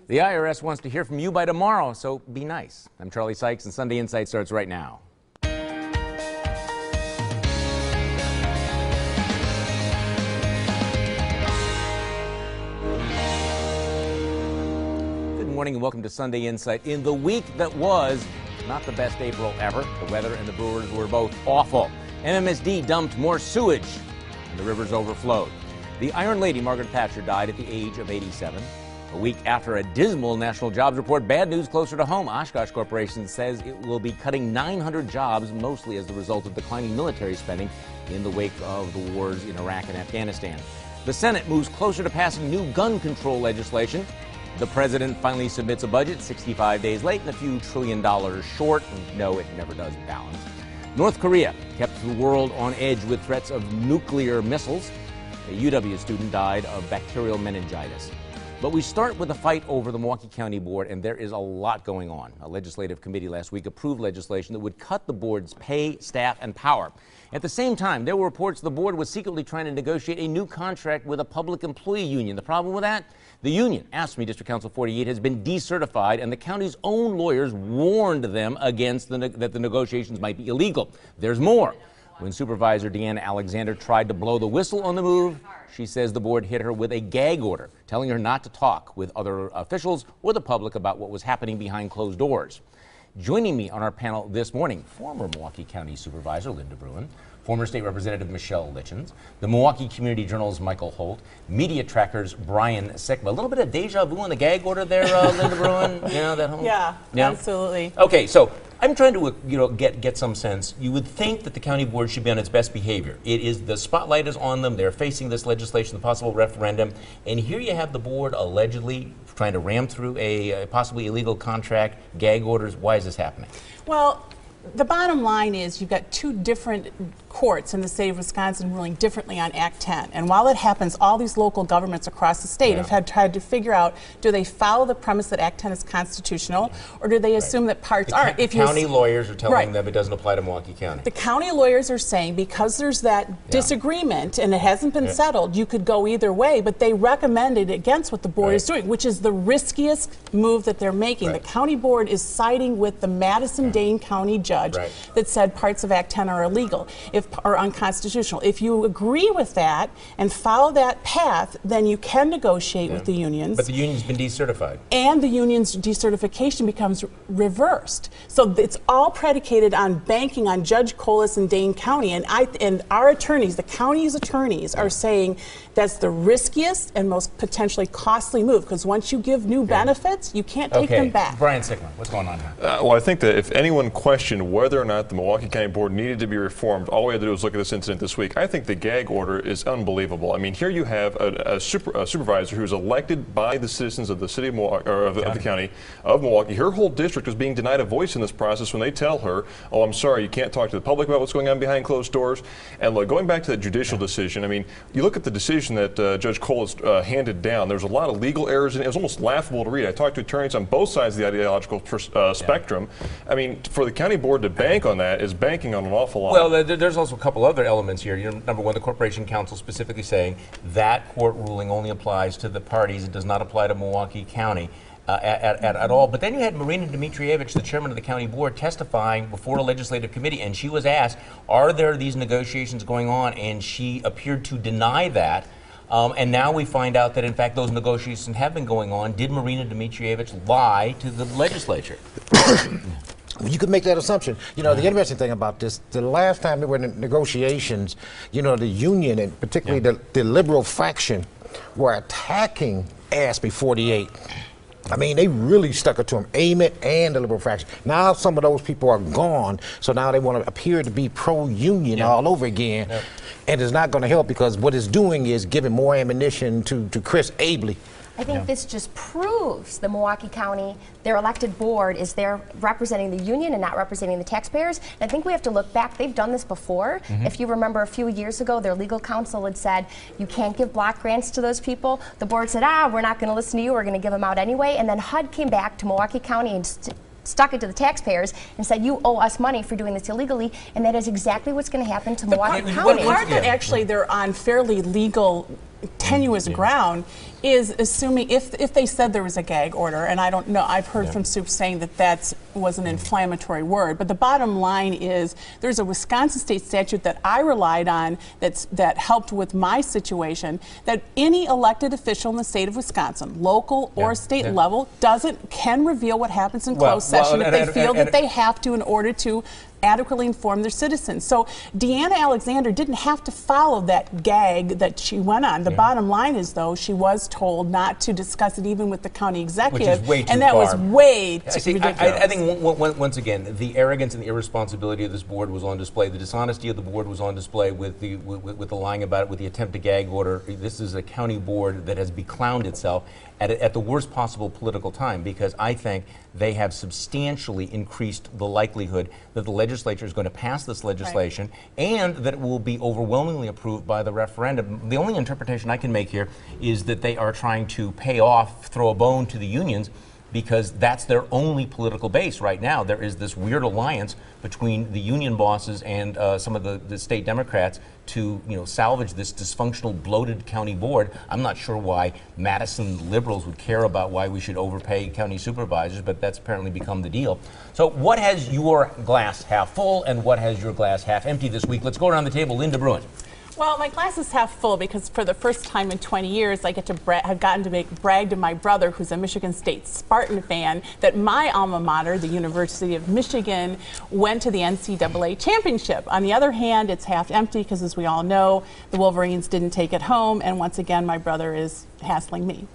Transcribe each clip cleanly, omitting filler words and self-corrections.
The IRS wants to hear from you by tomorrow, so be nice. I'm Charlie Sykes, and Sunday Insight starts right now. Good morning and welcome to Sunday Insight. In the week that was not the best April ever, the weather and the Brewers were both awful. MMSD dumped more sewage, and the rivers overflowed. The Iron Lady, Margaret Thatcher, died at the age of 87. A week after a dismal national jobs report, bad news closer to home. Oshkosh Corporation says it will be cutting 900 jobs, mostly as the result of declining military spending in the wake of the wars in Iraq and Afghanistan. The Senate moves closer to passing new gun control legislation. The president finally submits a budget 65 days late and a few $1 trillion short. No, it never does balance. North Korea kept the world on edge with threats of nuclear missiles. A UW student died of bacterial meningitis. But we start with a fight over the Milwaukee County Board, and there is a lot going on. A legislative committee last week approved legislation that would cut the board's pay, staff, and power. At the same time, there were reports the board was secretly trying to negotiate a new contract with a public employee union. The problem with that? The union, AFSCME District Council 48, has been decertified, and the county's own lawyers warned them against that the negotiations might be illegal. There's more. When Supervisor Deanna Alexander tried to blow the whistle on the move, she says the board hit her with a gag order, telling her not to talk with other officials or the public about what was happening behind closed doors. Joining me on our panel this morning, former Milwaukee County Supervisor Linda Bruin, former State Representative Michelle Litchens, the Milwaukee Community Journal's Michael Holt, Media Tracker's Brian Sikma. A little bit of deja vu on the gag order there, Linda Bruin. You know that whole. Yeah, absolutely. Okay, so I'm trying to get some sense. You would think that the county board should be on its best behavior. The spotlight is on them. They're facing this legislation, the possible referendum, and here you have the board allegedly trying to ram through a possibly illegal contract, gag orders. Why is this happening? Well, the bottom line is you've got two different courts in the state of Wisconsin ruling differently on Act 10. And while it happens, all these local governments across the state have tried to figure out, do they follow the premise that Act 10 is constitutional, or do they assume that parts aren't? The county lawyers are telling them it doesn't apply to Milwaukee County. The county lawyers are saying because there's that disagreement and it hasn't been settled, you could go either way, but they recommended against what the board is doing, which is the riskiest move that they're making. The county board is siding with the Madison-Dane County judge that said parts of Act 10 are illegal or unconstitutional. If you agree with that and follow that path, then you can negotiate with the unions. But the union's been decertified. And the union's decertification becomes reversed. So it's all predicated on banking on Judge Colas in Dane County. And our attorneys, the county's attorneys, are saying that's the riskiest and most potentially costly move, because once you give new benefits, you can't take them back. Brian Sikma, what's going on here? Well, I think that if anyone questioned whether or not the Milwaukee County Board needed to be reformed, all we had to do was look at this incident this week. I think the gag order is unbelievable. I mean, here you have a supervisor who's elected by the citizens of the city of Milwaukee, or of the county of Milwaukee. Her whole district is being denied a voice in this process when they tell her, oh, I'm sorry, you can't talk to the public about what's going on behind closed doors. And look, going back to the judicial decision, I mean, you look at the decision that Judge Colas handed down, there's a lot of legal errors in it. It was almost laughable to read. I talked to attorneys on both sides of the ideological spectrum. I mean, for the county board to bank on that is banking on an awful lot. Well, there's also a couple other elements here. Number one, the Corporation Council specifically saying that court ruling only applies to the parties. It does not apply to Milwaukee County at all. But then you had Marina Dmitrievich, the chairman of the county board, testifying before a legislative committee, and she was asked, are there these negotiations going on? And she appeared to deny that. And now we find out that, in fact, those negotiations have been going on. Did Marina Dmitrievich lie to the legislature? You could make that assumption. You know, the interesting thing about this, the last time there were negotiations, you know, the union and particularly the liberal faction were attacking AFSCME 48. I mean, they really stuck it to him, AMIT and the liberal faction. Now some of those people are gone, so now they want to appear to be pro-union all over again. And it's not going to help, because what it's doing is giving more ammunition to Chris Abele. I think this just proves the Milwaukee County, their elected board, is there representing the union and not representing the taxpayers. And I think we have to look back. They've done this before. If you remember, a few years ago, their legal counsel had said, you can't give block grants to those people. The board said, we're not going to listen to you. We're going to give them out anyway. And then HUD came back to Milwaukee County and stuck it to the taxpayers and said, you owe us money for doing this illegally. And that is exactly what's going to happen to Milwaukee County. The part that actually they're on fairly legal tenuous ground is assuming if they said there was a gag order, and I don't know, I've heard from Soup saying that was an inflammatory word, but the bottom line is there's a Wisconsin state statute that I relied on that helped with my situation, that any elected official in the state of Wisconsin, local or state level, can reveal what happens in closed session if they feel that they have to in order to adequately inform their citizens. So Deanna Alexander didn't have to follow that gag that she went on. The bottom line is, though, she was told not to discuss it even with the county executive, which is way too and that far. was way too ridiculous. I think once again, the arrogance and the irresponsibility of this board was on display. The dishonesty of the board was on display with the lying about it, with the attempt to gag order. This is a county board that has beclowned itself at the worst possible political time, because I think they have substantially increased the likelihood that the legislature is going to pass this legislation and that it will be overwhelmingly approved by the referendum. The only interpretation I can make here is that they are trying to throw a bone to the unions, because that's their only political base right now. There is this weird alliance between the union bosses and some of the state Democrats to salvage this dysfunctional, bloated county board. I'm not sure why Madison liberals would care about why we should overpay county supervisors, but that's apparently become the deal. So what has your glass half full and what has your glass half empty this week? Let's go around the table. Linda Bruin. Well, my glass is half full because for the first time in 20 years, I have gotten to brag to my brother, who's a Michigan State Spartan fan, that my alma mater, the University of Michigan, went to the NCAA championship. On the other hand, it's half empty because, as we all know, the Wolverines didn't take it home, and once again, my brother is hassling me.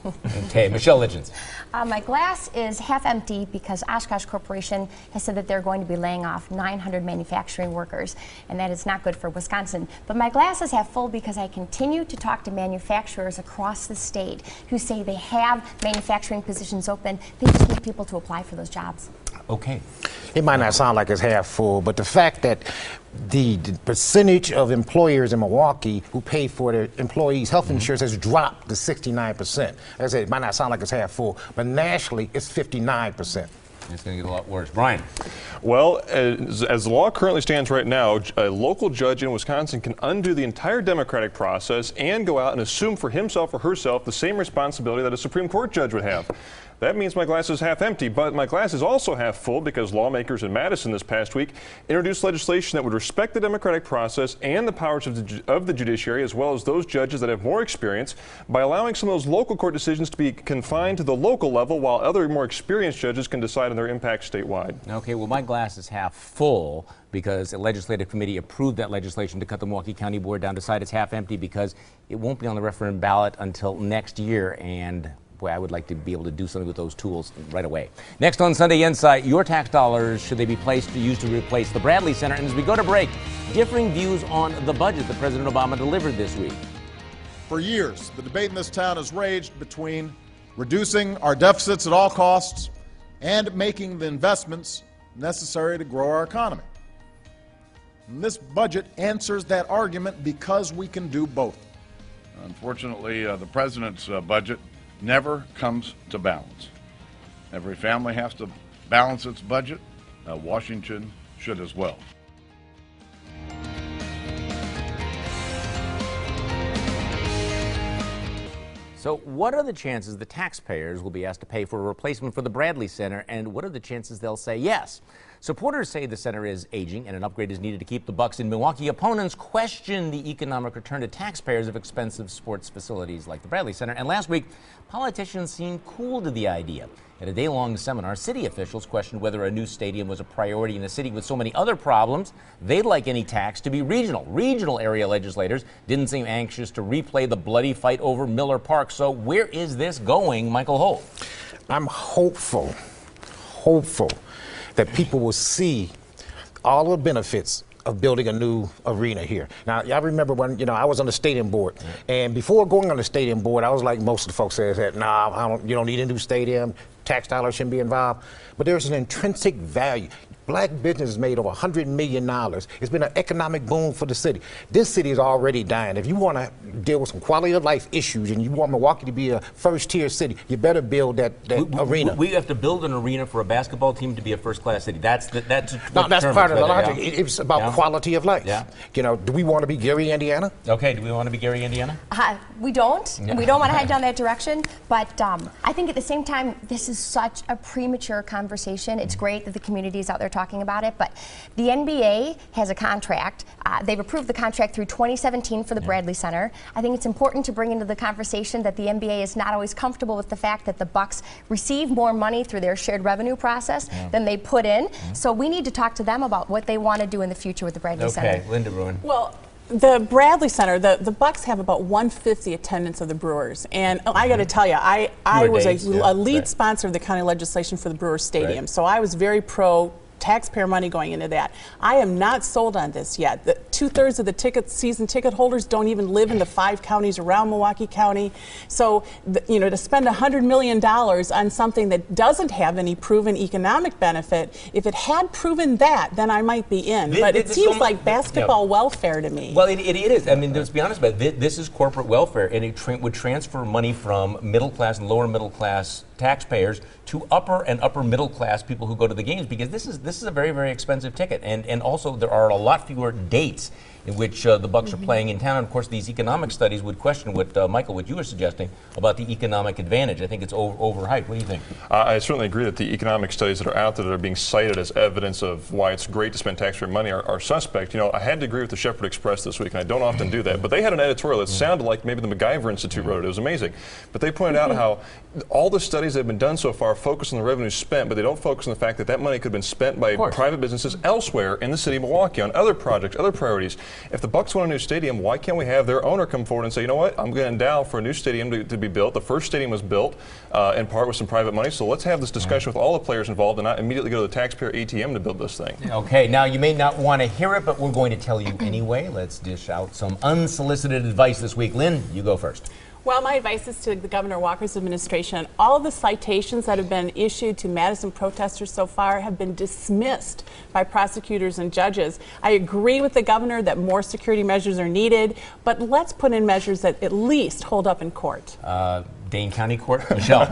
Okay, Michelle Lichens. My glass is half empty because Oshkosh Corporation has said that they're going to be laying off 900 manufacturing workers, and that is not good for Wisconsin. But my glass is half full because I continue to talk to manufacturers across the state who say they have manufacturing positions open. They just need people to apply for those jobs. Okay. It might not sound like it's half full, but the fact that the percentage of employers in Milwaukee who pay for their employees' health insurance has dropped to 69%. Like I said, it might not sound like it's half full, but nationally it's 59%. It's going to get a lot worse. Brian. Well, as the law currently stands right now, a local judge in Wisconsin can undo the entire democratic process and go out and assume for himself or herself the same responsibility that a Supreme Court judge would have. That means my glass is half empty, but my glass is also half full because lawmakers in Madison this past week introduced legislation that would respect the democratic process and the powers of the judiciary, as well as those judges that have more experience, by allowing some of those local court decisions to be confined to the local level, while other more experienced judges can decide on their impact statewide. Okay, well, my glass is half full because a legislative committee approved that legislation to cut the Milwaukee County Board down. Decide it's half empty because it won't be on the referendum ballot until next year, and boy, I would like to be able to do something with those tools right away. Next on Sunday Insight, your tax dollars, should they be used to replace the Bradley Center? And as we go to break, differing views on the budget that President Obama delivered this week. For years, the debate in this town has raged between reducing our deficits at all costs and making the investments necessary to grow our economy. And this budget answers that argument because we can do both. Unfortunately, the president's budget never comes to balance. Every family has to balance its budget. Washington should as well. So what are the chances the taxpayers will be asked to pay for a replacement for the Bradley Center, and what are the chances they'll say yes? Supporters say the center is aging and an upgrade is needed to keep the Bucks in Milwaukee. Opponents question the economic return to taxpayers of expensive sports facilities like the Bradley Center. And last week, politicians seemed cool to the idea. At a day-long seminar, city officials questioned whether a new stadium was a priority in a city with so many other problems. They'd like any tax to be regional. Regional area legislators didn't seem anxious to replay the bloody fight over Miller Park. So where is this going, Michael Holt? I'm hopeful that people will see all the benefits of building a new arena here. Now, y'all remember when, I was on the stadium board, and before going on the stadium board, I was like most of the folks said, nah, you don't need a new stadium, tax dollars shouldn't be involved. But there's an intrinsic value. black business made over $100 million. It's been an economic boom for the city. This city is already dying. If you want to deal with some quality of life issues and you want Milwaukee to be a first-tier city, you better build that arena. We have to build an arena for a basketball team to be a first-class city. That's part of the logic. Yeah. It's about quality of life. Yeah. You know, do we want to be Gary, Indiana? Okay, do we want to be Gary, Indiana? We don't. We don't want to head down that direction. But I think at the same time, this is such a premature conversation. It's great that the community is out there talking about it, but the NBA has a contract. They've approved the contract through 2017 for the Bradley Center. I think it's important to bring into the conversation that the NBA is not always comfortable with the fact that the Bucks receive more money through their shared revenue process than they put in. So we need to talk to them about what they want to do in the future with the Bradley Center. Okay, Linda Bruin. Well, the Bradley Center, the Bucks have about 1/5 the attendance of the Brewers, and I got to tell you, I was a lead sponsor of the county legislation for the Brewers Stadium, so I was very pro taxpayer money going into that. I am not sold on this yet. 2/3 of the season ticket holders don't even live in the 5 counties around Milwaukee County. So, you know, to spend $100 million on something that doesn't have any proven economic benefit, if it had proven that, then I might be in. But it seems like basketball welfare to me. Well, it is. I mean, let's be honest about it. This is corporate welfare, and it would transfer money from middle class and lower middle class taxpayers to upper and upper middle class people who go to the games, because this is a very, very expensive ticket, and also there are a lot fewer dates in which the Bucks are playing in town. And of course, these economic studies would question what Michael, what you were suggesting about the economic advantage. I think it's overhyped. What do you think? I certainly agree that the economic studies that are out there that are being cited as evidence of why it's great to spend taxpayer money are suspect. You know, I had to agree with the Shepherd Express this week, and I don't often do that, but they had an editorial that sounded like maybe the MacGyver Institute wrote it. It was amazing. But they pointed out how all the studies that have been done so far focus on the revenue spent, but they don't focus on the fact that that money could have been spent by private businesses elsewhere in the city of Milwaukee on other projects, other priorities. If the Bucks want a new stadium, why can't we have their owner come forward and say, you know what, I'm going to endow for a new stadium to be built. The first stadium was built in part with some private money, so let's have this discussion with all the players involved and not immediately go to the taxpayer ATM to build this thing. Okay, now you may not want to hear it, but we're going to tell you anyway. Let's dish out some unsolicited advice this week. Lynn, you go first. Well, my advice is to the Governor Walker's administration. All of the citations that have been issued to Madison protesters so far have been dismissed by prosecutors and judges. I agree with the governor that more security measures are needed, but let's put in measures that at least hold up in court. Dane County Court. Michelle.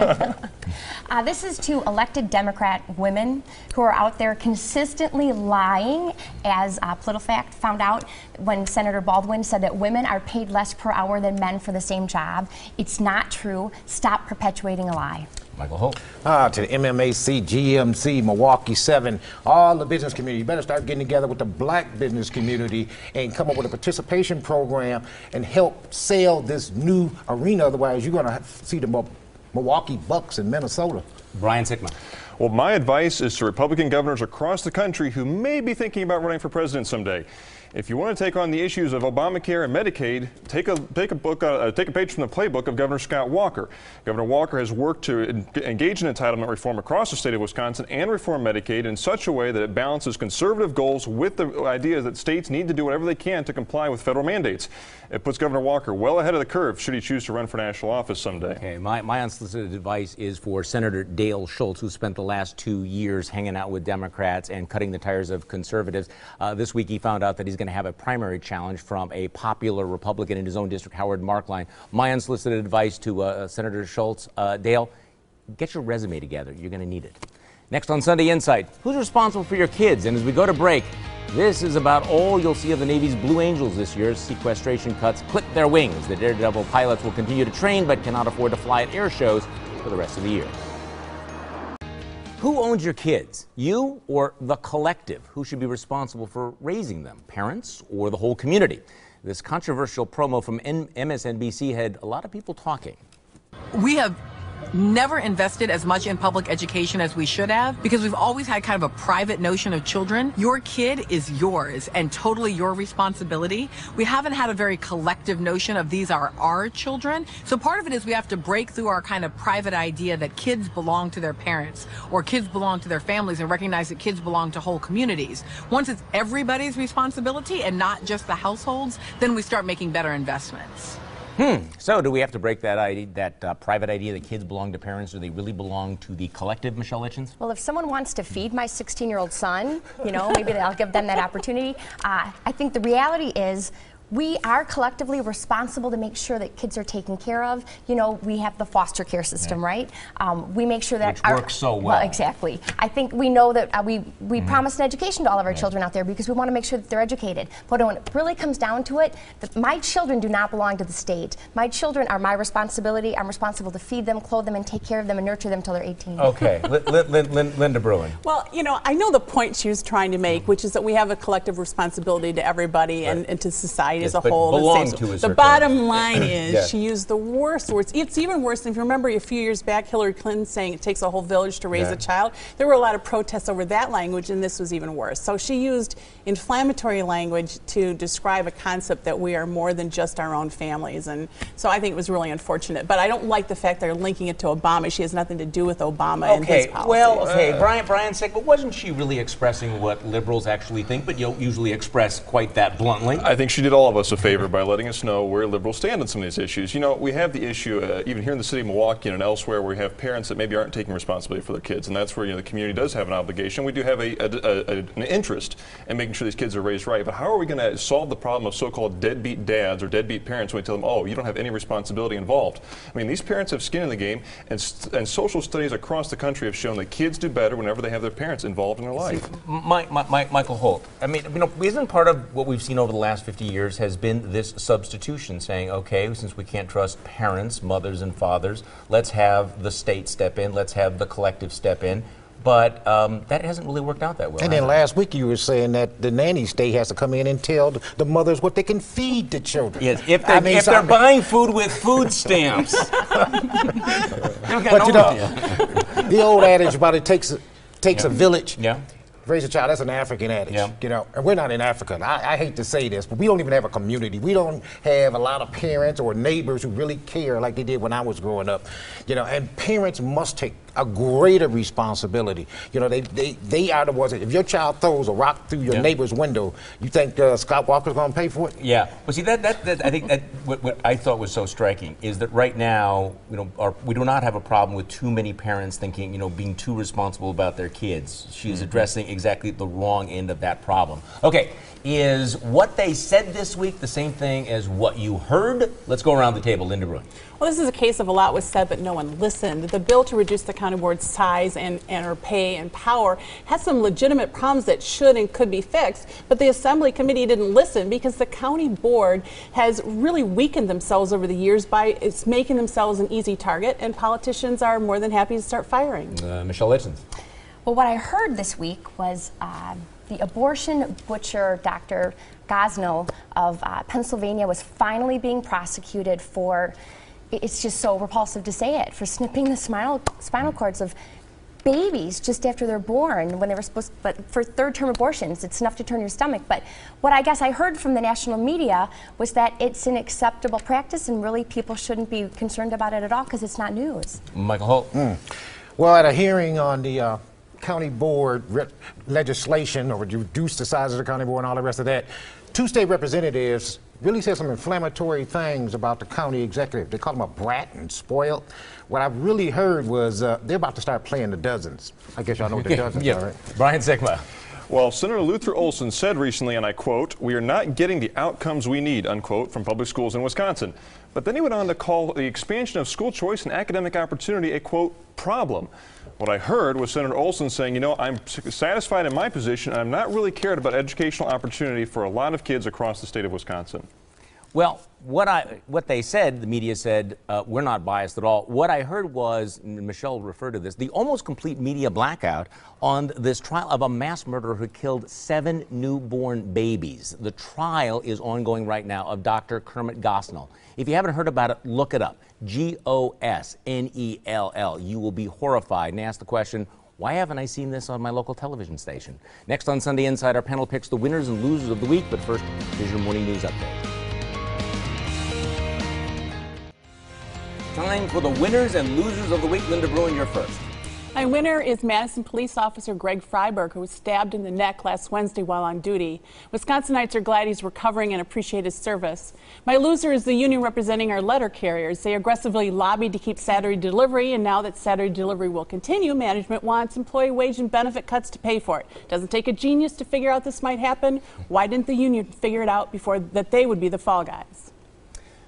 This is to elected Democrat women who are out there consistently lying, as PolitiFact found out when Senator Baldwin said that women are paid less per hour than men for the same job. It's not true. Stop perpetuating a lie. Michael Holt. To the MMAC, GMC, Milwaukee 7, all the business community, you better start getting together with the black business community and come up with a participation program and help sell this new arena. Otherwise, you're going to see the Milwaukee Bucks in Minnesota. Brian Sickman. Well, my advice is to Republican governors across the country who may be thinking about running for president someday. If you want to take on the issues of Obamacare and Medicaid, take a page from the playbook of Governor Scott Walker. Governor Walker has worked to engage in entitlement reform across the state of Wisconsin and reform Medicaid in such a way that it balances conservative goals with the idea that states need to do whatever they can to comply with federal mandates. It puts Governor Walker well ahead of the curve should he choose to run for national office someday. Okay, my unsolicited advice is for Senator Dale Schultz, who spent the last 2 years hanging out with Democrats and cutting the tires of conservatives. This week he found out that he's going to have a primary challenge from a popular Republican in his own district, Howard Markline. My unsolicited advice to Senator Schultz, Dale, get your resume together. You're going to need it. Next on Sunday Insight, who's responsible for your kids? And as we go to break, this is about all you'll see of the Navy's Blue Angels this year. Sequestration cuts clip their wings. The Daredevil pilots will continue to train but cannot afford to fly at air shows for the rest of the year. Who owns your kids? You or the collective? Who should be responsible for raising them? Parents or the whole community? This controversial promo from MSNBC had a lot of people talking. We have never invested as much in public education as we should have because we've always had kind of a private notion of children. Your kid is yours and totally your responsibility. We haven't had a very collective notion of these are our children. So part of it is we have to break through our kind of private idea that kids belong to their parents or kids belong to their families and recognize that kids belong to whole communities. Once it's everybody's responsibility and not just the households, then we start making better investments. So do we have to break that private idea that kids belong to parents? Do they really belong to the collective, Michelle Litchens? Well, if someone wants to feed my 16-year-old son, maybe I'll give them that opportunity. I think the reality is we are collectively responsible to make sure that kids are taken care of. We have the foster care system, right? We make sure that which works so well. Exactly. I think we know that we promise an education to all of our children out there because we want to make sure that they're educated. But when it really comes down to it, my children do not belong to the state. My children are my responsibility. I'm responsible to feed them, clothe them, and take care of them and nurture them until they're 18. Okay, Linda Bruin. Well, I know the point she was trying to make, which is that we have a collective responsibility to everybody and to society as a whole. The bottom line is she used the worst words. It's even worse than if you remember a few years back, Hillary Clinton saying it takes a whole village to raise a child. There were a lot of protests over that language, and this was even worse. So she used inflammatory language to describe a concept that we are more than just our own families. And so I think it was really unfortunate. But I don't like the fact they're linking it to Obama. She has nothing to do with Obama and his policies. Well, Brian said, but wasn't she really expressing what liberals actually think, but usually express quite that bluntly? I think she did all of us a favor by letting us know where liberals stand on some of these issues. We have the issue, even here in the city of Milwaukee and elsewhere, where we have parents that maybe aren't taking responsibility for their kids, and that's where the community does have an obligation. We do have an interest in making sure these kids are raised right, but how are we going to solve the problem of so-called deadbeat dads or deadbeat parents when we tell them, oh, you don't have any responsibility involved? I mean, these parents have skin in the game, and social studies across the country have shown that kids do better whenever they have their parents involved in their life. Michael Holt, I mean, isn't part of what we've seen over the last 50 years has been this substitution, saying, okay, since we can't trust parents, mothers and fathers, let's have the state step in, let's have the collective step in. But that hasn't really worked out that well. And then last week you were saying that the nanny state has to come in and tell the mothers what they can feed the children. Yes, if they're buying food with food stamps. The old adage about it takes a village. Yeah. Raise a child, that's an African adage, Yeah. and we're not in Africa. I hate to say this, but we don't even have a community. We don't have a lot of parents or neighbors who really care like they did when I was growing up, and parents must take a greater responsibility. They are the ones that, if your child throws a rock through your neighbor's window, you think Scott Walker's going to pay for it? Yeah. Well, see, that I think that what I thought was so striking is that right now, we do not have a problem with too many parents thinking, being too responsible about their kids. She is addressing exactly the wrong end of that problem. Okay, is what they said this week the same thing as what you heard? Let's go around the table. Linda Bruin. Well, this is a case of a lot was said, but no one listened. The bill to reduce the county board's size and her pay and power has some legitimate problems that should and could be fixed, but the Assembly Committee didn't listen because the county board has really weakened themselves over the years by making themselves an easy target, and politicians are more than happy to start firing. Michelle Litchens. Well, what I heard this week was the abortion butcher, Dr. Gosnell of Pennsylvania, was finally being prosecuted for, it's just so repulsive to say it, for snipping the spinal cords of babies just after they're born when they were supposed to, but for third-term abortions, it's enough to turn your stomach. But what I guess I heard from the national media was that it's an acceptable practice and really people shouldn't be concerned about it at all because it's not news. Michael Holt. Well, at a hearing on the county board legislation or reduce the size of the county board and all the rest of that, two state representatives really said some inflammatory things about the county executive. They called him a brat and spoiled. What I really heard was they're about to start playing the dozens. I guess y'all know what the dozens are, right? Brian Sigma. Well, Senator Luther Olson said recently, and I quote, "We are not getting the outcomes we need," unquote, from public schools in Wisconsin. But then he went on to call the expansion of school choice and academic opportunity a, quote, problem. What I heard was Senator Olson saying, I'm satisfied in my position, and I'm not really cared about educational opportunity for a lot of kids across the state of Wisconsin. Well, what they said, the media said, we're not biased at all. What I heard was, and Michelle referred to this, the almost complete media blackout on this trial of a mass murderer who killed 7 newborn babies. The trial is ongoing right now of Dr. Kermit Gosnell. If you haven't heard about it, look it up. Gosnell. You will be horrified and ask the question, why haven't I seen this on my local television station? Next on Sunday Inside, our panel picks the winners and losers of the week, but first, here's your morning news update. Time for the winners and losers of the week. Linda Bruin, you're first. My winner is Madison police officer Greg Freiberg, who was stabbed in the neck last Wednesday while on duty. Wisconsinites are glad he's recovering and appreciate his service. My loser is the union representing our letter carriers. They aggressively lobbied to keep Saturday delivery, and now that Saturday delivery will continue, management wants employee wage and benefit cuts to pay for it. Doesn't take a genius to figure out this might happen. Why didn't the union figure it out before that they would be the fall guys?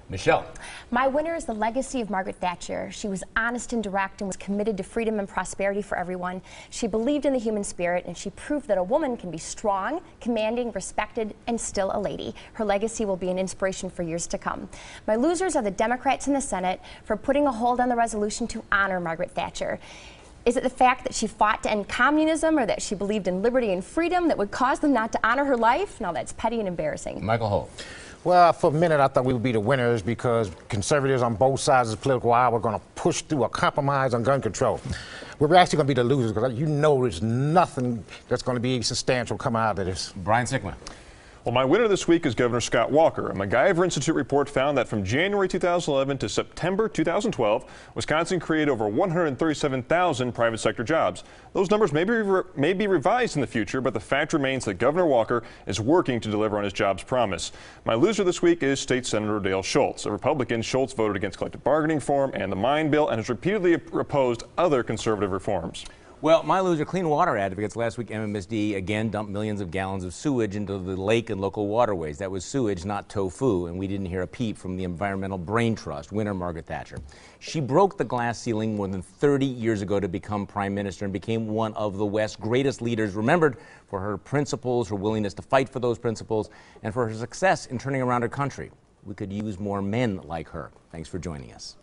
Michelle. My winner is the legacy of Margaret Thatcher. She was honest and direct and was committed to freedom and prosperity for everyone. She believed in the human spirit, and she proved that a woman can be strong, commanding, respected, and still a lady. Her legacy will be an inspiration for years to come. My losers are the Democrats in the Senate for putting a hold on the resolution to honor Margaret Thatcher. Is it the fact that she fought to end communism or that she believed in liberty and freedom that would cause them not to honor her life? Now that's petty and embarrassing. Michael Holt. Well, for a minute, I thought we would be the winners because conservatives on both sides of the political aisle were going to push through a compromise on gun control. We're actually going to be the losers because you know there's nothing that's going to be substantial coming out of this. Brian Sickman. Well, my winner this week is Governor Scott Walker. A MacGyver Institute report found that from January 2011 to September 2012, Wisconsin created over 137,000 private sector jobs. Those numbers may be revised in the future, but the fact remains that Governor Walker is working to deliver on his jobs promise. My loser this week is State Senator Dale Schultz. A Republican, Schultz voted against collective bargaining reform and the mine bill and has repeatedly opposed other conservative reforms. Well, my loser, clean water advocates last week, MMSD again dumped millions of gallons of sewage into the lake and local waterways. That was sewage, not tofu, and we didn't hear a peep from the Environmental Brain Trust, winner Margaret Thatcher. She broke the glass ceiling more than 30 years ago to become prime minister and became one of the West's greatest leaders, remembered for her principles, her willingness to fight for those principles, and for her success in turning around her country. We could use more men like her. Thanks for joining us.